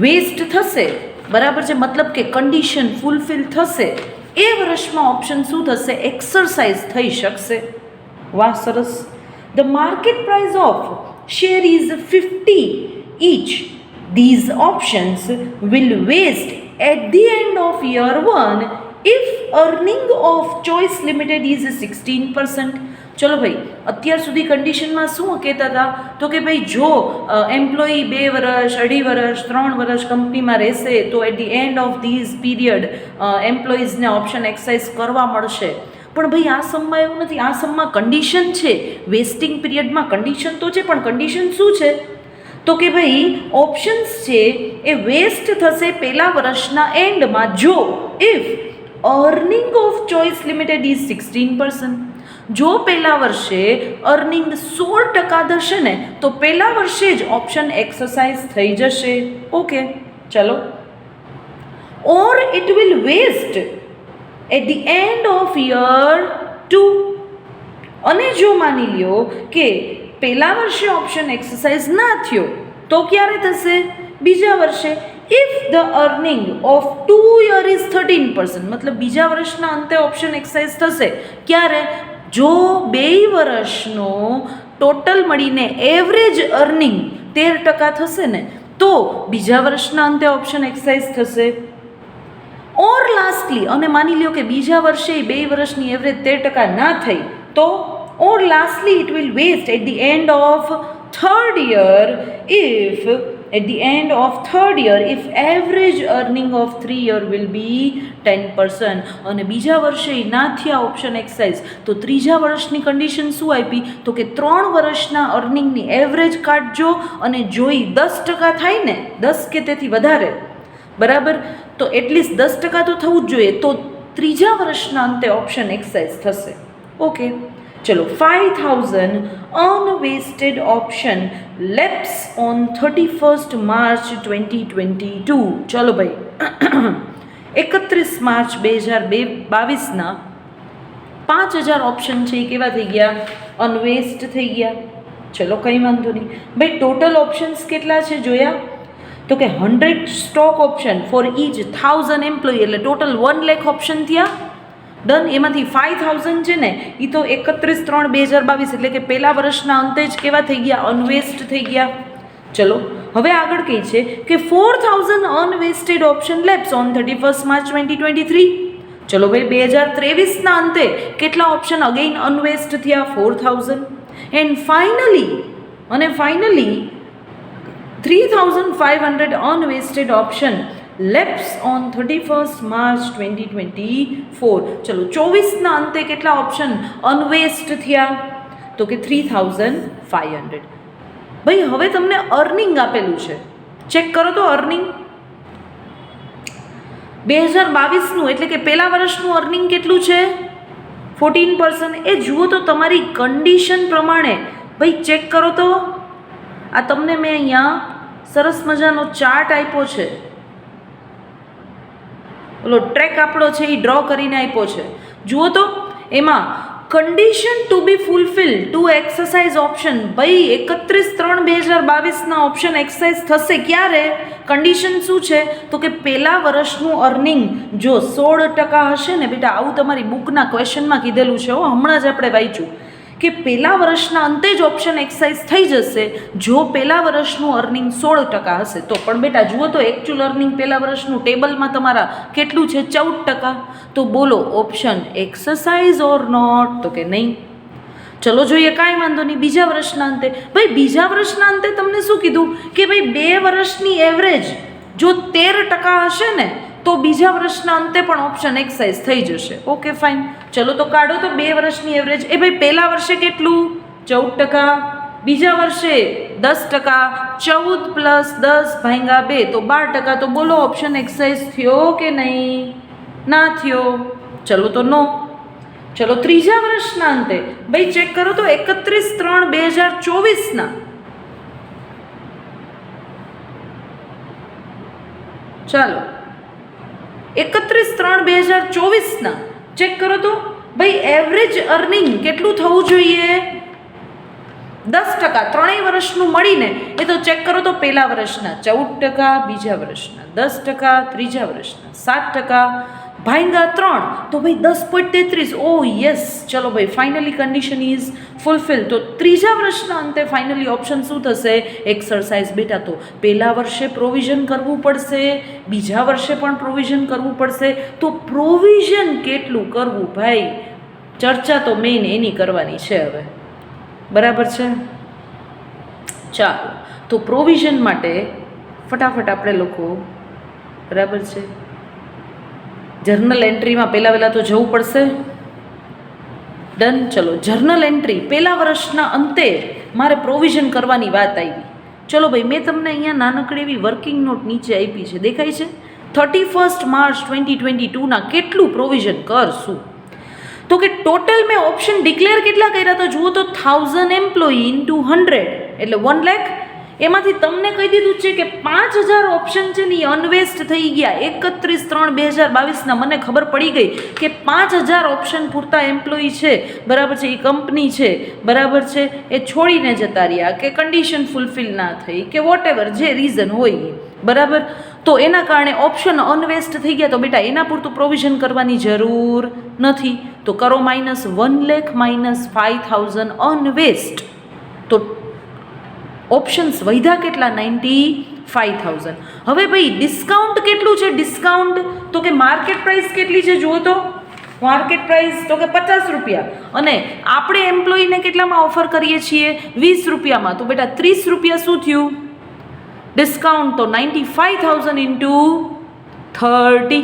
waste થશે, બરાબર છે, મતલબ કે condition fulfil થશે એ વર્ષમાં ઓપ્શન શું થશે, એક્સરસાઇઝ થઈ શકશે. વાહ, સરસ. The market price of share is 50 each. These options will vest at the end of year 1 if earning of Choice Limited is 16%. ચલો ભાઈ, અત્યાર સુધી કન્ડિશનમાં શું કહેતા હતા, તો કે ભાઈ જો એમ્પ્લોયી 2 વર્ષ, 2.5 વર્ષ, 3 વર્ષ કંપનીમાં રહેશે તો at the end of these period એમ્પ્લોઈઝને ઓપ્શન એક્સરસાઇઝ કરવા મળશે. પણ ભાઈ આ સમમાં એવું નથી, આ સમમાં કન્ડિશન છે, વેસ્ટિંગ પીરિયડમાં કન્ડિશન તો છે, પણ કન્ડિશન શું છે તો કે ભાઈ ઓપ્શન્સ છે એ વેસ્ટ થશે પહેલા વર્ષના એન્ડમાં જો if earning of choice limited is 16%. જો પહેલા વર્ષે અર્નિંગ 16% થશે ને તો પહેલા વર્ષે જ ઓપ્શન એક્સરસાઇઝ થઈ જશે. ઓકે, ચલો. Or it will vest at the end of year 2. અને જો માની લ્યો કે પહેલા વર્ષે ઓપ્શન એક્સરસાઇઝ ના થયો તો ક્યારે થશે? બીજા વર્ષે. If the earning of 2 year is 13%, મતલબ બીજા વર્ષના અંતે ઓપ્શન એક્સરસાઇઝ થશે ક્યારે? જો 2 વર્ષનો ટોટલ મળીને એવરેજ અર્નિંગ 13% થશે ને તો બીજા વર્ષના અંતે ઓપ્શન એક્સરસાઇઝ થશે. ઓર લાસ્ટલી, અને માની લ્યો કે બીજા વર્ષે 2 વર્ષની એવરેજ 13% ના થઈ તો or lastly it will vest at the end of third year if average earning of 3 year will be 10%. અને બીજા વર્ષે ના થયા ઓપ્શન એક્સરસાઇઝ તો ત્રીજા વર્ષની કન્ડિશન શું આપી તો કે 3 વર્ષના અર્નિંગની એવરેજ કાઢજો અને જોઈ 10% થાય ને, 10 કે તેથી વધારે, બરાબર, તો એટલીસ્ટ 10% તો થવું જ જોઈએ, તો ત્રીજા વર્ષના અંતે ઓપ્શન એક્સરસાઇઝ થશે. ઓકે, ચલો. 5000 unvested option lapse on 31st March 2022. ચલો ભાઈ 31 માર્ચ 2022ના 5000 ઓપ્શન છે એ કેવા થઈ ગયા? અનવેસ્ટ થઈ ગયા. ચલો કંઈ વાંધો નહીં ભાઈ. ટોટલ ઓપ્શન્સ કેટલા છે જોયા તો કે 100 stock option for each 1000 employee, એટલે ટોટલ 1 લાખ ઓપ્શન થયા. ડન. એમાંથી 5000 છે ને એ તો 31/3/2022 એટલે કે પહેલા વર્ષના અંતે જ કેવા થઈ ગયા? અનવેસ્ટ થઈ ગયા. ચલો હવે આગળ કહી છે કે 4000 unvested option lapse on 31st March 2023. ચલો ભાઈ 2023ના અંતે કેટલા ઓપ્શન અગેઇન અનવેસ્ટ થયા? 4000. And finally 3500 unvested option lapse on 31st March 2024. ચલો 24ના અંતે કેટલા ઓપ્શન અનવેસ્ટ થયા તો કે 3500. ભાઈ હવે તમને અર્નિંગ આપેલું છે, ચેક કરો તો અર્નિંગ 2022નું એટલે કે પહેલા વર્ષનું અર્નિંગ કેટલું છે? 14%. એ જુઓ તો તમારી કન્ડિશન પ્રમાણે ભાઈ ચેક કરો તો. આ તમને મેં અહીંયા સરસ મજાનો ચાર્ટ આપ્યો છે, ઓલો ટ્રેક આપણો છે એ ડ્રો કરીને આપ્યો છે. જુઓ તો એમાં કન્ડિશન ટુ બી ફૂલફિલ ટુ એક્સરસાઇઝ ઓપ્શન ભાઈ 31/3/2022ના ઓપ્શન એક્સરસાઇઝ થશે ક્યારે? કન્ડિશન શું છે તો કે પહેલા વર્ષનું અર્નિંગ જો 16% હશે ને બેટા, આવું તમારી બુકના ક્વેશ્ચનમાં કીધેલું છે, હમણાં જ આપણે વાંચ્યું કે પહેલા વર્ષના અંતે જ ઓપ્શન એક્સરસાઇઝ થઈ જશે જો પહેલા વર્ષનું અર્નિંગ 16% હશે તો. પણ બેટા જુઓ તો એકચ્યુઅલ અર્નિંગ પહેલા વર્ષનું ટેબલમાં તમારા કેટલું છે? 14%. તો બોલો ઓપ્શન એક્સરસાઇઝ ઓર નોટ તો કે નહીં. ચલો જોઈએ, કાંઈ વાંધો નહીં. બીજા વર્ષના અંતે ભાઈ, બીજા વર્ષના અંતે તમને શું કીધું કે ભાઈ 2 વર્ષની એવરેજ જો 13% હશે ને તો બીજા વર્ષના અંતે પણ ઓપ્શન એક્સરસાઇઝ થઈ જશે. Okay fine. ચલો તો કાઢો તો 2 વર્ષની એવરેજ. એ ભાઈ પહેલા વર્ષે કેટલું? 14%. બીજા વર્ષે 10%. 14 + 10 / 2 તો 12%. તો બોલો ઓપ્શન એક્સરસાઇઝ થયો કે નહીં? ના થયો. ચલો તો નો. ચલો ત્રીજા વર્ષના અંતે ભાઈ ચેક કરો તો 31/3/2024ના ચાલો 31/3/2024ના ચેક કરો તો ભાઈ એવરેજ અર્નિંગ કેટલું થવું જોઈએ? 10%. ત્રણેય વર્ષનું મળીને એ તો ચેક કરો તો પહેલા વર્ષના 14%, બીજા વર્ષના 10%, ત્રીજા વર્ષના 7%, ભાંગા 3 તો ભાઈ 10.33. ઓ યસ. ચલો ભાઈ ફાઇનલી કન્ડિશન ઇઝ ફૂલફિલ. તો ત્રીજા વર્ષના અંતે ફાઇનલી ઓપ્શન શું થશે? એક્સરસાઇઝ. બેટા તો પહેલા વર્ષે પ્રોવિઝન કરવું પડશે, બીજા વર્ષે પણ પ્રોવિઝન કરવું પડશે. તો પ્રોવિઝન કેટલું કરવું ભાઈ? ચર્ચા તો મેઇન એની કરવાની છે હવે, બરાબર છે? ચાલો તો પ્રોવિઝન માટે ફટાફટ આપણે લોકો, બરાબર છે, જર્નલ એન્ટ્રીમાં પહેલાં તો જવું પડશે. ડન. ચલો, જર્નલ એન્ટ્રી પહેલા વર્ષના અંતે મારે પ્રોવિઝન કરવાની વાત આવી. ચલો ભાઈ, મેં તમને અહીંયા નાનકડી એવી વર્કિંગ નોટ નીચે આપી છે, દેખાય છે? 31 માર્ચ 2022ના કેટલું પ્રોવિઝન કરશું? તો કે ટોટલ મેં ઓપ્શન ડિક્લેર કેટલા કર્યા તો જુઓ તો 1000 એમ્પ્લોયી ઇન્ટુ 100 એટલે 1 લાખ. એમાંથી તમને કહી દીધું છે કે 5000 ઓપ્શન છે ને એ અનવેસ્ટ થઈ ગયા. 31/3/2022ના મને ખબર પડી ગઈ કે 5000 ઓપ્શન પૂરતા એમ્પ્લોયી છે, બરાબર છે, એ કંપની છે, બરાબર છે, એ છોડીને જતા રહ્યા કે કન્ડિશન ફૂલફિલ ના થઈ કે વોટેવર જે રીઝન હોય, બરાબર. તો એના કારણે ઓપ્શન અનવેસ્ટ થઈ ગયા. તો બેટા એના પૂરતું પ્રોવિઝન કરવાની જરૂર નથી. તો કરો -1 લાખ -5000 અનવેસ્ટ. તો ઓપ્શન્સ વધ્યા કેટલા? 95,000. હવે ભાઈ ડિસ્કાઉન્ટ કેટલું છે? ડિસ્કાઉન્ટ તો કે માર્કેટ પ્રાઇસ કેટલી છે જુઓ તો. માર્કેટ પ્રાઇસ તો કે 50 રૂપિયા અને આપણે એમ્પ્લોયીને કેટલામાં ઓફર કરીએ છીએ? 20 રૂપિયામાં. તો બેટા 30 રૂપિયા શું થયું? ડિસ્કાઉન્ટ. તો 95,000 ઇન્ટુ 30.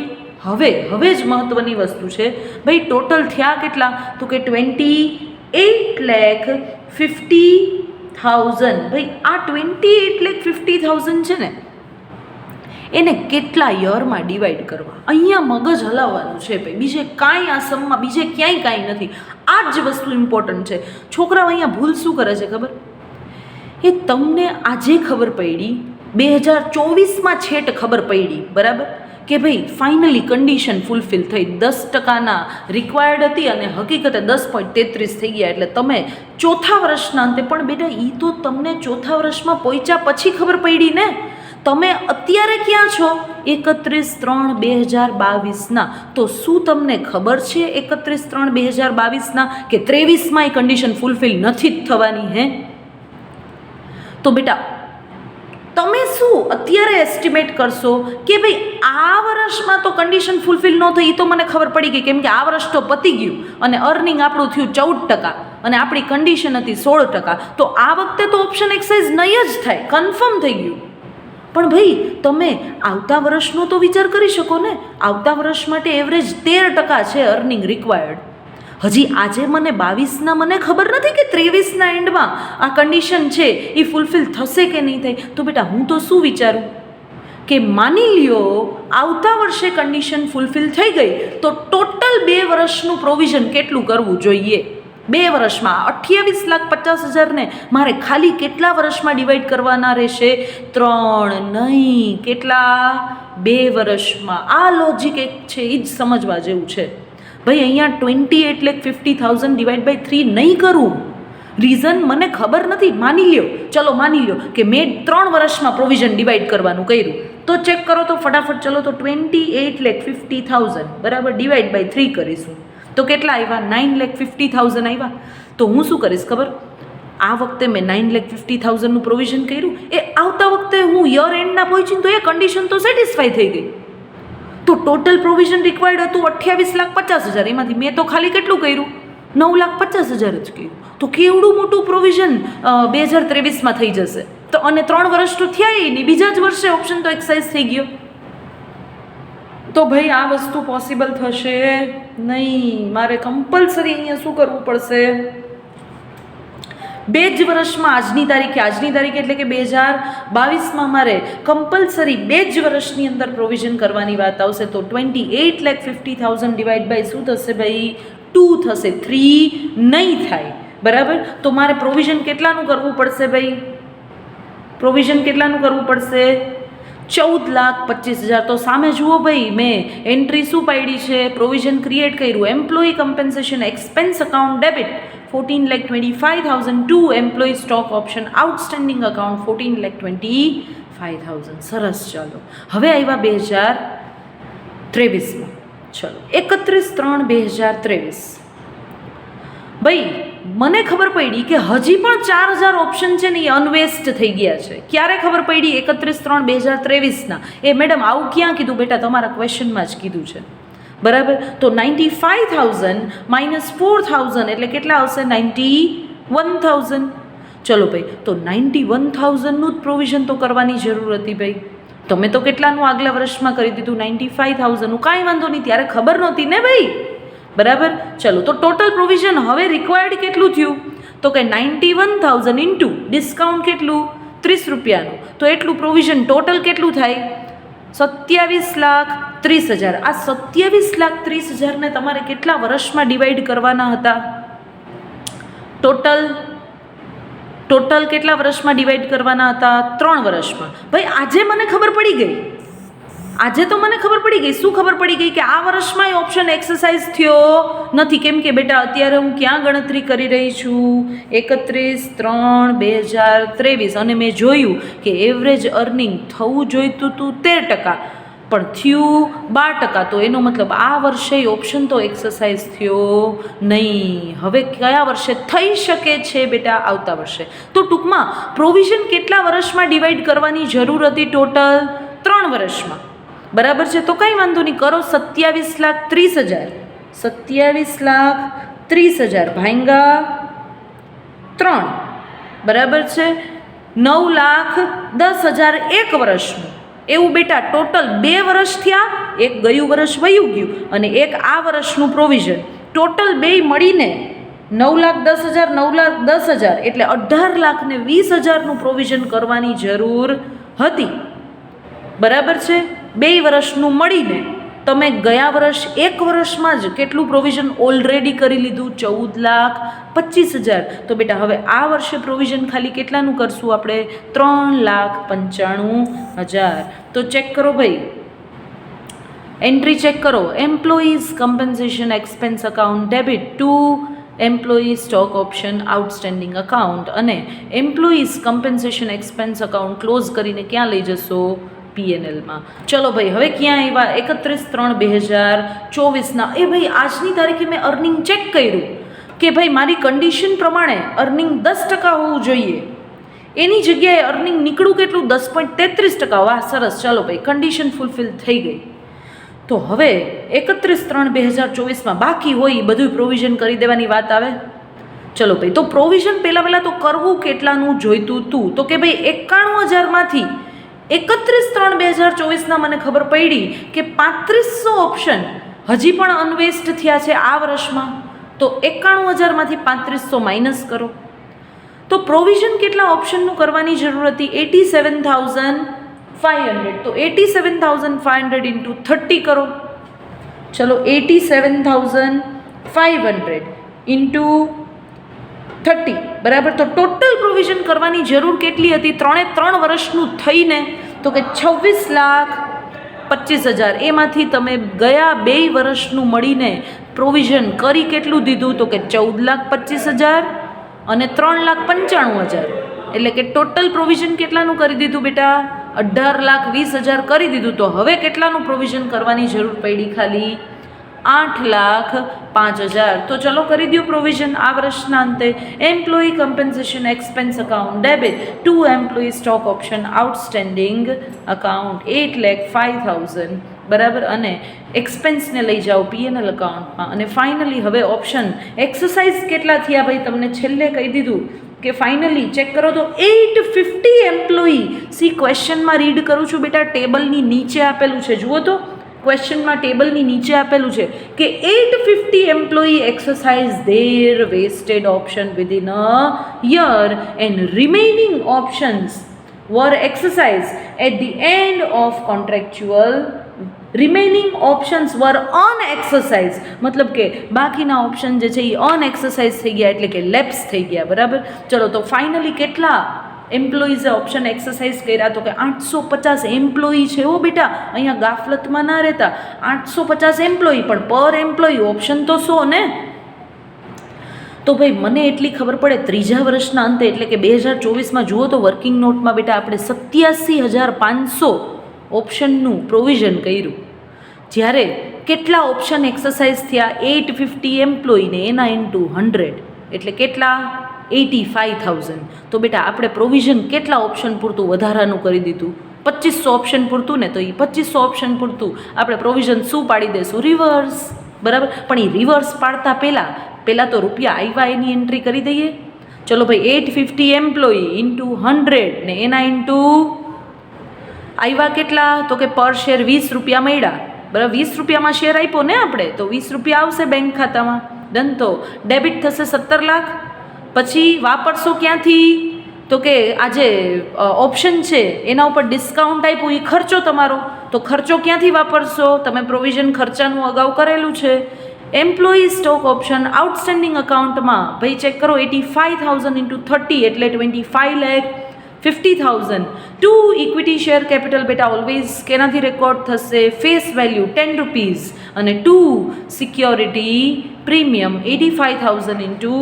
હવે જ મહત્વની વસ્તુ છે ભાઈ, ટોટલ થયા કેટલા? તો કે 28,50,000. ભાઈ આ 28,50,000 છે ને, એને કેટલા યરમાં ડિવાઈડ કરવા? અહીંયા મગજ હલાવવાનું છે ભાઈ, બીજે કાંઈ આ સમમાં બીજે ક્યાંય કાંઈ નથી. આ જ વસ્તુ ઇમ્પોર્ટન્ટ છે. છોકરાઓ અહીંયા ભૂલ શું કરે છે ખબર? એ તમને આજે ખબર પડી, 2024માં છેટ ખબર પડી, બરાબર, કે ભાઈ ફાઇનલી કન્ડિશન ફૂલફિલ થઈ. 10%ના રિક્વાયર્ડ હતી અને હકીકતે 10.33 થઈ ગયા. એટલે તમે ચોથા વર્ષના અંતે, પણ બેટા એ તો તમને ચોથા વર્ષમાં પહોંચ્યા પછી ખબર પડી ને. તમે અત્યારે ક્યાં છો? 31/3/2022ના. તો શું તમને ખબર છે 31/3/2022ના કે 23માં એ કન્ડિશન ફૂલફિલ નથી જ થવાની? હે, તો બેટા તમે શું અત્યારે એસ્ટિમેટ કરશો કે ભાઈ આ વર્ષમાં તો કન્ડિશન ફૂલફિલ ન થઈ? તો મને ખબર પડી ગઈ, કેમ કે આ વર્ષ તો પતી ગયું અને અર્નિંગ આપણું થયું 14% અને આપણી કન્ડિશન હતી 16%. તો આ વખતે તો ઓપ્શન એક્સરસાઇઝ નહીં જ થાય, કન્ફર્મ થઈ ગયું. પણ ભાઈ તમે આવતા વર્ષનો તો વિચાર કરી શકો ને. આવતા વર્ષ માટે એવરેજ 13% છે અર્નિંગ રિક્વાયર્ડ. હજી આજે મને 22ના મને ખબર નથી કે 23ના એન્ડમાં આ કન્ડિશન છે એ ફૂલફિલ થશે કે નહીં થાય. તો બેટા હું તો શું વિચારું કે માની લ્યો આવતા વર્ષે કન્ડિશન ફૂલફિલ થઈ ગઈ તો ટોટલ 2 વર્ષનું પ્રોવિઝન કેટલું કરવું જોઈએ? 2 વર્ષમાં 28,50,000 ને મારે ખાલી કેટલા વર્ષમાં ડિવાઈડ કરવાના રહેશે? 3 નહીં, કેટલા? 2 વર્ષમાં. આ લોજિક એક છે એ જ સમજવા જેવું છે ભાઈ. અહીંયા 28,50,000 ડિવાઈડ બાય 3 નહીં કરું. રીઝન મને ખબર નથી. માની લ્યો કે મેં 3 વર્ષમાં પ્રોવિઝન ડિવાઈડ કરવાનું કર્યું. તો ચેક કરો તો ફટાફટ. ચલો તો 28,50,000 બરાબર ડિવાઈડ બાય 3 કરીશું તો કેટલા આવ્યા? 9,50,000 આવ્યા. તો હું શું કરીશ ખબર? આ વખતે મેં 9,50,000નું પ્રોવિઝન કર્યું, એ આવતા વખતે હું યર એન્ડના પહોંચીને તો એ કન્ડિશન તો સેટિસ્ફાઈ થઈ ગઈ. તો ટોટલ પ્રોવિઝન રિક્વાયર્ડ હતું 28,50,000. એમાંથી મેં તો ખાલી કેટલું કર્યું? 9,50,000 જ કર્યું. તો કેવડું મોટું પ્રોવિઝન 2023માં થઈ જશે. તો અને 3 વર્ષ તો થયા નહીં, બીજા જ વર્ષે ઓપ્શન તો એક્સરસાઇઝ થઈ ગયો. તો ભાઈ આ વસ્તુ પોસિબલ થશે નહીં. મારે કમ્પલસરી અહીંયા શું કરવું પડશે? 2 જ વર્ષમાં આજની તારીખે એટલે કે 2022માં મારે કમ્પલસરી 2 જ વર્ષની અંદર પ્રોવિઝન કરવાની વાત આવશે. તો 28,50,000 ડિવાઈડ બાય શું થશે ભાઈ? 2 થશે, 3 નહીં થાય, બરાબર. તો મારે પ્રોવિઝન કેટલાનું કરવું પડશે ભાઈ? પ્રોવિઝન કેટલાનું કરવું પડશે? 14,25,000. તો સામે જુઓ ભાઈ, મેં એન્ટ્રી શું પાડી છે? પ્રોવિઝન ક્રિએટ કર્યું. Employee compensation expense account debit 14,25,000 to employee stock option outstanding account 14,25,000. સરસ. ચાલો હવે આવ્યા 2023માં. ચલો 31/3/2023. ભાઈ મને ખબર પડી કે હજી પણ 4,000 ઓપ્શન છે ને એ અનવેસ્ટ થઈ ગયા છે. ક્યારે ખબર પડી? 31/3/2023ના. એ મેડમ આવું ક્યાં કીધું? બેટા તમારા ક્વેશ્ચનમાં જ કીધું છે, બરાબર. તો 95,000 -4,000 એટલે કેટલા આવશે? 91,000. ચલો ભાઈ, તો 91,000નું જ પ્રોવિઝન તો કરવાની જરૂર હતી ભાઈ. તમે તો કેટલાનું આગલા વર્ષમાં કરી દીધું? 95,000નું. કાંઈ વાંધો નહીં, ત્યારે ખબર નહોતી ને ભાઈ. બરાબર. ચલો તો ટોટલ પ્રોવિઝન હવે રિક્વાયર્ડ કેટલું થયું? તો કે 91,000 ઇન્ટુ ડિસ્કાઉન્ટ કેટલું? 30 રૂપિયાનું. તો એટલું પ્રોવિઝન ટોટલ કેટલું થાય? 27,30,000. આ 27,30,000ને તમારે કેટલા વર્ષમાં ડિવાઈડ કરવાના હતા? ટોટલ કેટલા વર્ષમાં ડિવાઈડ કરવાના હતા? 3 વર્ષમાં. ભાઈ આજે મને ખબર પડી ગઈ, આજે તો મને ખબર પડી ગઈ. શું ખબર પડી ગઈ? કે આ વર્ષમાં એ ઓપ્શન એક્સરસાઇઝ થયો નથી. કેમ કે બેટા અત્યારે હું ક્યાં ગણતરી કરી રહી છું? 31/3/2023 અને મેં જોયું કે એવરેજ અર્નિંગ થવું જોઈતું હતું 13%, પણ થયું 12%. તો એનો મતલબ આ વર્ષે ઓપ્શન તો એક્સરસાઇઝ થયો નહીં. હવે કયા વર્ષે થઈ શકે છે બેટા? આવતા વર્ષે. તો ટૂંકમાં પ્રોવિઝન કેટલા વર્ષમાં ડિવાઈડ કરવાની જરૂર હતી? ટોટલ 3 વર્ષમાં. બરાબર છે. તો કંઈ વાંધો નહીં, કરો 27,30,000. 27,30,000 ભાંગ્યા 3, બરાબર છે. 9,10,000 એક વર્ષનું. એવું બેટા ટોટલ 2 વર્ષ થયા, એક ગયું વર્ષ વયું ગયું અને એક આ વર્ષનું પ્રોવિઝન. ટોટલ બે મળીને 9,10,000 9,10,000 એટલે 18,20,000નું પ્રોવિઝન કરવાની જરૂર હતી. બરાબર છે. 2 વર્ષનું મળીને તમે ગયા વર્ષ એક વર્ષમાં જ કેટલું પ્રોવિઝન ઓલરેડી કરી લીધું? 14,25,000. તો બેટા હવે આ વર્ષે પ્રોવિઝન ખાલી કેટલાનું કરશું આપણે? 3,95,000. તો ચેક કરો ભાઈ, એન્ટ્રી ચેક કરો. Employees compensation expense account debit to employee stock option outstanding account અને employees compensation expense account close કરીને ક્યાં લઈ જશો? PNLમાં. ચલો ભાઈ, હવે ક્યાં આવ્યા? 31/3/2024ના. એ ભાઈ આજની તારીખે મેં અર્નિંગ ચેક કર્યું કે ભાઈ મારી કન્ડિશન પ્રમાણે અર્નિંગ 10% હોવું જોઈએ. એની જગ્યાએ અર્નિંગ નીકળું કેટલું? 10.33%. વાહ, સરસ. ચાલો ભાઈ, કન્ડિશન ફૂલફિલ થઈ ગઈ. તો હવે 31/3/2024માં બાકી હોય બધું પ્રોવિઝન કરી દેવાની વાત આવે. ચલો ભાઈ, તો પ્રોવિઝન પહેલાં તો કરવું કેટલાનું જોઈતું હતું? તો કે ભાઈ 91,000માંથી 31/3/2024ના મને ખબર પડી કે 3500 ઓપ્શન હજી પણ અનવેસ્ટ થયા છે આ વર્ષમાં. તો 91,000માંથી 3500 માઇનસ કરો. તો પ્રોવિઝન કેટલા ઓપ્શનનું કરવાની જરૂર હતી? 87,500. તો 87,500 ઇન્ટુ 30 કરો. ચલો 87,500 ઇન્ટુ 30, બરાબર. તો ટોટલ પ્રોવિઝન કરવાની જરૂર કેટલી હતી 3 વર્ષનું થઈને? તો કે 26,25,000. એમાંથી તમે ગયા 2 વર્ષનું મળીને પ્રોવિઝન કરી કેટલું દીધું? તો કે 14,25,000 અને 3,95,000. એટલે કે ટોટલ પ્રોવિઝન કેટલાનું કરી દીધું બેટા? 18,20,000 કરી દીધું. તો હવે કેટલાનું પ્રોવિઝન કરવાની જરૂર પડી? ખાલી 8,05,000. તો ચલો કરી દો પ્રોવિઝન આ વર્ષના અંતે. Employee compensation expense account debit two employee stock option outstanding account 8,05,000, બરાબર. અને એક્સપેન્સને લઈ જાઓ PNL અકાઉન્ટમાં. અને ફાઇનલી હવે ઓપ્શન એક્સરસાઇઝ કેટલા થયા ભાઈ? તમને છેલ્લે કહી દીધું કે ફાઇનલી ચેક કરો તો 850 એમ્પ્લોયી. સી ક્વેશ્ચનમાં રીડ કરું છું બેટા, ટેબલની નીચે આપેલું છે, જુઓ તો ક્વેશ્ચનમાં ટેબલની નીચે આપેલું છે કે 850 employee exercise their vested option within a year and remaining options were exercise at the end of contractual remaining options were unexercise. મતલબ કે બાકીના ઓપ્શન જે છે એ અનએક્સરસાઇઝ થઈ ગયા, એટલે કે લેપ્સ થઈ ગયા, બરાબર. ચલો તો ફાઇનલી કેટલા એમ્પ્લોઈઝે ઓપ્શન એક્સરસાઇઝ કર્યા? તો કે 850 એમ્પ્લોયી છે. હો બેટા, અહીંયા ગાફલતમાં ના રહેતા. 850 એમ્પ્લોયી, પણ પર એમ્પ્લોયી ઓપ્શન તો 100 ને. તો ભાઈ મને એટલી ખબર પડે ત્રીજા વર્ષના અંતે એટલે કે 2024માં જુઓ તો વર્કિંગ નોટમાં બેટા આપણે 87,500 ઓપ્શનનું પ્રોવિઝન કર્યું. જ્યારે કેટલા ઓપ્શન એક્સરસાઇઝ થયા? 850 એમ્પ્લોયીને એના ઇન્ટુ 100 એટલે કેટલા? 85,000. તો બેટા આપણે પ્રોવિઝન કેટલા ઓપ્શન પૂરતું વધારાનું કરી દીધું? 2500 ઓપ્શન પૂરતું ને. તો એ 2500 ઓપ્શન પૂરતું આપણે પ્રોવિઝન શું પાડી દઈશું? રિવર્સ, બરાબર. પણ એ રિવર્સ પાડતા પહેલાં તો રૂપિયા આવ્યા એની એન્ટ્રી કરી દઈએ. ચલો ભાઈ, 850 એમ્પ્લોયી ઇન્ટુ 100 ને એના ઇન્ટુ આવ્યા કેટલા? તો કે પર શેર 20 રૂપિયા મળ્યા, બરાબર 20 રૂપિયામાં શેર આપ્યો ને આપણે, તો 20 રૂપિયા આવશે બેંક ખાતામાં. ડન. તો ડેબિટ થશે 17 લાખ. પછી વાપરશો ક્યાંથી? તો કે આ જે ઓપ્શન છે એના ઉપર ડિસ્કાઉન્ટ આપ્યું એ ખર્ચો તમારો, તો ખર્ચો ક્યાંથી વાપરશો? તમે પ્રોવિઝન ખર્ચાનું અગાઉ કરેલું છે. એમ્પ્લોયી સ્ટોક ઓપ્શન આઉટસ્ટેન્ડિંગ અકાઉન્ટમાં ભાઈ ચેક કરો, 85,000 ઇન્ટુ 30 એટલે 25,50,000. ટુ ઇક્વિટી શેર કેપિટલ બેટા ઓલવેઝ કેનાથી રેકોર્ડ થશે? ફેસ વેલ્યુ 10 રૂપીઝ અને ટુ સિક્યોરિટી પ્રીમિયમ 85,000 ઇન્ટુ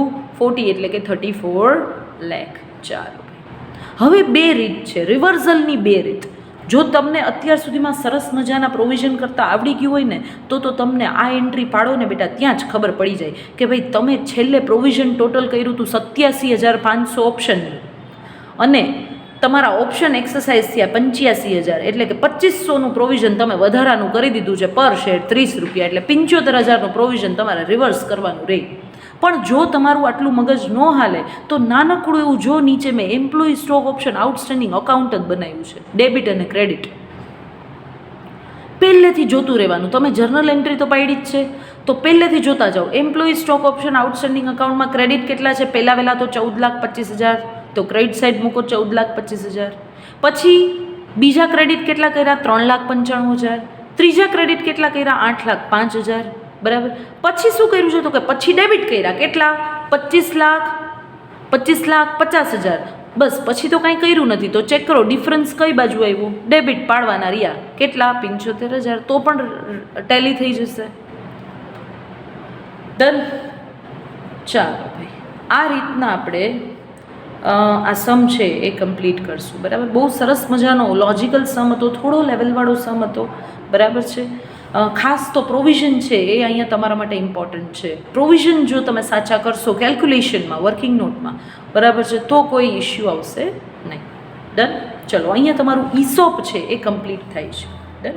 40 એટલે કે 34 લાખ. ચાલો હવે બે રીત છે, રિવર્સલની બે રીત. જો તમને અત્યાર સુધીમાં સરસ મજાના પ્રોવિઝન કરતાં આવડી ગયું હોય ને તો તમને આ એન્ટ્રી પાડો ને બેટા ત્યાં જ ખબર પડી જાય કે ભાઈ તમે છેલ્લે પ્રોવિઝન ટોટલ કર્યું હતું 87,500 ઓપ્શન અને તમારા ઓપ્શન એક્સરસાઇઝ થયા 85,000 એટલે કે 2,500નું પ્રોવિઝન તમે વધારાનું કરી દીધું છે પર શેર 30 રૂપિયા એટલે 75,000નું પ્રોવિઝન તમારે રિવર્સ કરવાનું રહે. પણ જો તમારું આટલું મગજ ન હાલે તો નાનકડું એવું જો નીચે મેં employee stock option outstanding account જ બનાવ્યું છે, ડેબિટ અને ક્રેડિટ. પહેલેથી જોતું રહેવાનું. તમે જર્નલ એન્ટ્રી તો પાડી જ છે તો પહેલેથી જોતા જાઓ. એમ્પ્લોયી સ્ટોક ઓપ્શન આઉટસ્ટેન્ડિંગ અકાઉન્ટમાં ક્રેડિટ કેટલા છે? પહેલાં તો 14,25,000, તો ક્રેડિટ સાઇડ મૂકો 14,25,000. પછી બીજા ક્રેડિટ કેટલા કર્યા? 3,95,000. ત્રીજા ક્રેડિટ કેટલા કર્યા? 8,05,000. બરાબર. પછી શું કર્યું છે? તો કે પછી ડેબિટ કર્યા કેટલા? 25,50,000. બસ પછી તો કાંઈ કર્યું નથી. તો ચેક કરો ડિફરન્સ કઈ બાજુ આવ્યું? ડેબિટ પાડવાના રહ્યા કેટલા? 75,000. તો પણ ટેલી થઈ જશે. ડન. ચાલો ભાઈ આ રીતના આપણે આ સમ છે એ કમ્પ્લીટ કરશું. બરાબર. બહુ સરસ મજાનો લોજિકલ સમ હતો, થોડો લેવલવાળો સમ હતો. બરાબર છે. ખાસ તો પ્રોવિઝન છે એ અહીંયા તમારા માટે ઇમ્પોર્ટન્ટ છે. પ્રોવિઝન જો તમે સાચા કરશો કેલ્ક્યુલેશનમાં, વર્કિંગ નોટમાં, બરાબર છે, તો કોઈ ઇશ્યુ આવશે નહીં. ડન. ચલો અહીંયા તમારું ઈસોપ છે એ કમ્પ્લીટ થાય છે. ડન.